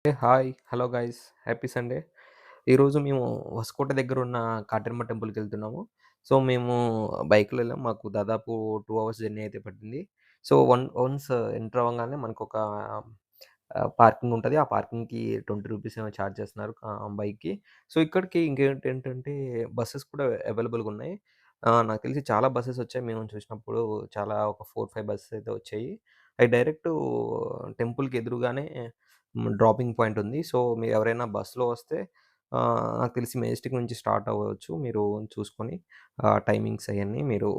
Hi. Hello guys. Happy Sunday. ఈరోజు మేము హొసకోట దగ్గరున్న కాటెరమ్మ టెంపుల్‌కెళ్తున్నాము. సో, మేము బైక్‌లో ఎళ్ళాం. మాకు దాదాపు 2 అవర్స్ జర్నీ అయితే పట్టింది. సో, వన్స్ ఎంటర్ అవ్వంగానే మనకొక పార్కింగ్ ఉంటది. ఆ పార్కింగ్‌కి రూ. 20 ఏమో చార్జ్ చేస్తున్నారు బైక్‌కి. సో, ఇక్కడికి ఇంకేంటంటే బసెస్ కూడా అవైలబుల్‌గా ఉన్నాయి. నాకు తెలిసి చాలా బసెస్ వచ్చాయి. మేము చూసినప్పుడు చాలా ఒక 4, 5 బసెస్ అయితే వచ్చాయి. అయి డైరెక్టు టెంపుల్‌కి ఎదురుగానే డ్రాపింగ్ పాయింట్ ఉంది. సో, మీరు ఎవరైనా బస్‌లో వస్తే నాకు తెలిసి మెజెస్టిక్ నుంచి స్టార్ట్ అవ్వచ్చు. మీరు చూసుకొని టైమింగ్స్ అయన్నీ మీరు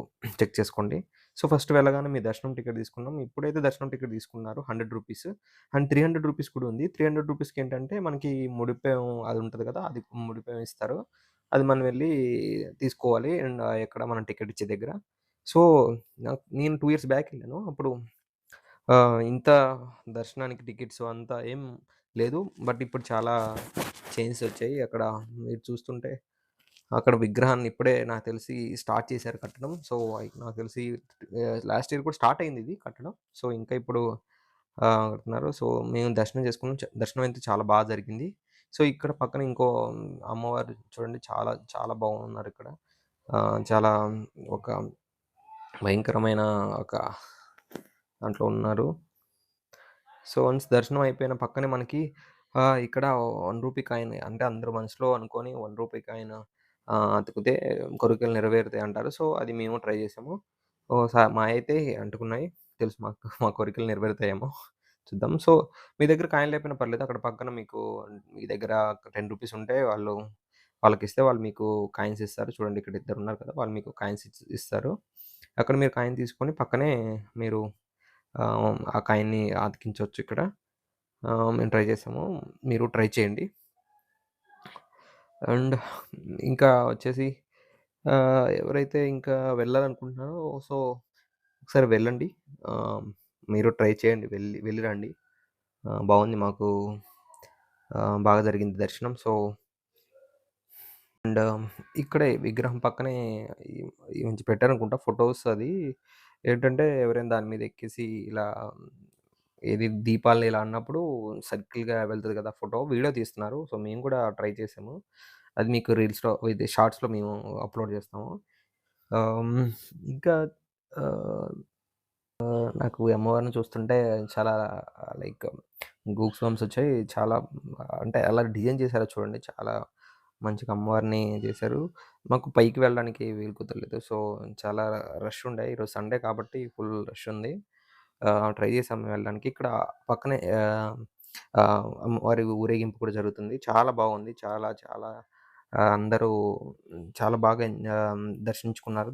చెక్ చేసుకోండి. సో, ఫస్ట్ వెళ్ళగానే మీ దర్శనం టికెట్ తీసుకున్నాం. ఇప్పుడైతే దర్శనం టికెట్ తీసుకున్నారు రూ. 100 అండ్ రూ. 300 కూడా ఉంది. రూ. 300కి మనకి ముడిపోయం అది ఉంటది కదా! అది ముడిపోయం ఇస్తారు. అది మనం వెళ్లి తీసుకోవాలి. అండ్ ఎక్కడ మనం టికెట్ ఇచ్చే దగ్గర. సో, నేను 2 ఇయర్స్ బ్యాక్ ఎళ్ళాను. అప్పుడు ఇంత దర్శనానికి టికెట్స్ అంతా ఏం లేదు. బట్ ఇప్పుడు చాలా చేంజెస్ వచ్చాయి. అక్కడ మీరు చూస్తుంటే అక్కడ విగ్రహాన్ని ఇప్పుడే నాకు తెలిసి స్టార్ట్ చేశారు కట్టడం. సో, నాకు తెలిసి లాస్ట్ ఇయర్ కూడా స్టార్ట్ అయింది ఇది కట్టడం. సో, ఇంకా ఇప్పుడు కడుతున్నారు. సో, మేము దర్శనం చేసుకున్నాం. దర్శనం అయితే చాలా జరిగింది. సో, ఇక్కడ పక్కన ఇంకో అమ్మవారు చూడండి చాలా చాలా బాగున్నారిక్కడ. చాలా ఒక భయంకరమైన ఒక దాంట్లో ఉన్నారు. సో, వన్స్ దర్శనం అయిపోయిన పక్కనే మనకి ఇక్కడ రూ. 1 కాయిన్ అంటే అందరూ మనసులో అనుకోని రూ. 1 కాయిన్ అతికితే కోరికలు నెరవేరుతాయి అంటారు. సో, అది మేము ట్రై చేసాము. మాయైతే అంటుకున్నాయి. తెలుసు మాకు మా కోరికలు నెరవేరుతాయేమో చూద్దాం. సో, మీ దగ్గర కాయిన్ లేకపోయినా పర్లేదు. అక్కడ పక్కన మీకు మీ దగ్గర రూ. 10 ఉంటే వాళ్ళకిస్తే వాళ్ళు మీకు కాయిన్స్ ఇస్తారు. చూడండి ఇక్కడ ఇద్దరున్నారు కదా! వాళ్ళు మీకు కాయిన్స్ ఇస్తారు. అక్కడ మీరు కాయిన్ తీసుకొని పక్కనే మీరు ఆ కాయిన్‌ని అతికించొచ్చు ఇక్కడ. మేము ట్రై చేసాము. మీరు ట్రై చేయండి. అండ్ ఇంకా వచ్చేసి ఎవరైతే ఇంకా వెళ్ళాలనుకుంటున్నారో సో, ఒకసారి వెళ్ళండి. ఆహ్, మీరు ట్రై చేయండి. వెళ్లి రండి. బావుంది మాకు బాగా జరిగింది దర్శనం. సో, అండ్ ఇక్కడే విగ్రహం పక్కనే ఈ ఈ మంచి పెట్టారనుకుంటా ఫోటోస్ అది. ఏంటంటే ఎవరైనా దాని మీద ఎక్కేసి ఇలా ఏది దీపాలు ఇలా అన్నప్పుడు సర్కిల్‌గా వెళ్తది కదా! ఫోటో. వీడియో తీస్తున్నారు. సో, మేము కూడా ట్రై చేసాము. అది మీకు రీల్స్‌లో ఇది షార్ట్స్‌లో మేము అప్‌లోడ్ చేస్తాము. ఆహ్, హ్మ్. ఇంకా ఆహ్, నాకు ఈ అమ్మవారిని చూస్తుంటే చాలా లైక్ గూస్ బంప్స్ వచ్చాయి. చాలా అంటే ఎలా డిజైన్ చేశారో చూడండి. చాలా మంచిగా అమ్మవారిని చేశారు. మాకు పైకి వెళ్ళడానికి వీలు కుదరలేదు. సో, చాలా రష్ ఉండే. ఈరోజు సండే కాబట్టి ఫుల్ రష్ ఉంది. ట్రై చేసాం వెళ్ళడానికి. ఇక్కడ పక్కనే అమ్మవారి ఊరేగింపు కూడా జరుగుతుంది. చాలా బాగుంది. చాలా చాలా అందరూ చాలా బాగా దర్శించుకున్నారు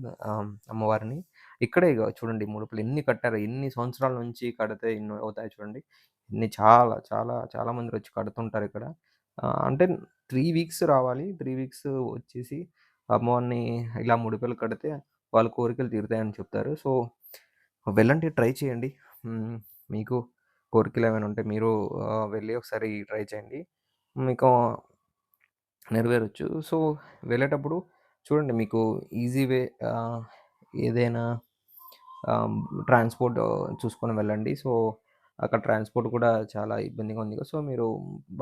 అమ్మవారిని. ఇక్కడే ఇగ చూడండి ముడుపులు ఎన్ని కట్టారో, ఎన్ని సంవత్సరాల నుంచి కడితే ఇన్ని అవుతాయి చూడండి. చాలా చాలా చాలా మందిరొచ్చి కడుతుంటారిక్కడ. అంటే 3 వీక్స్ రావాలి. 3 వీక్స్ వచ్చేసి అమ్మవారిని ఇలా ముడుపులు కడితే వాళ్ళ కోరికలు తీరుతాయని చెప్తారు. సో, వెళ్ళండి ట్రై చేయండి. హ్మ్. మీకు కోరికలేమైనా ఉంటే మీరు వెళ్లి ఒకసారి ట్రై చేయండి. మీకు నెరవేరొచ్చు. సో, వెళ్ళేటప్పుడు చూడండి మీకు ఈజీ వే ఆహ్, ఏదైనా ఆహ్, ట్రాన్స్‌పోర్ట్ చూసుకొని వెళ్ళండి. సో, అక్కడ ట్రాన్స్‌పోర్ట్ కూడా చాలా ఇబ్బందిగా ఉంది కదా! సో, మీరు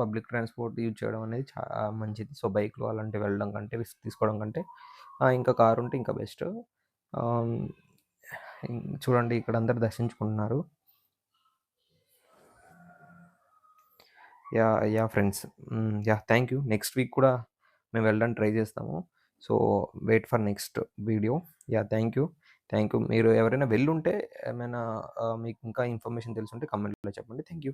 పబ్లిక్ ట్రాన్స్‌పోర్ట్ యూజ్ చేయడం అనేది మంచిది. సో, బైక్‌లో అలాంటివి వెళ్ళడం కంటే, రిస్క్ తీసుకోవడం కంటే ఇంకా కారుంటే ఇంకా బెస్ట్. ఆహ్, చూడండి ఇక్కడ అందరూ దర్శించుకుంటున్నారు. యాహ్! Friends. Thank you. Next week కూడా మేము వెళ్ళడానికి ట్రై చేస్తాము. So, wait for next video. Thank you. Thank you. మీరు ఎవరైనా వెళ్ళుంటే ఏమైనా మీకు ఇంకా ఇన్ఫర్మేషన్ తెలిసుంటే కామెంట్‌లో చెప్పండి. Thank you.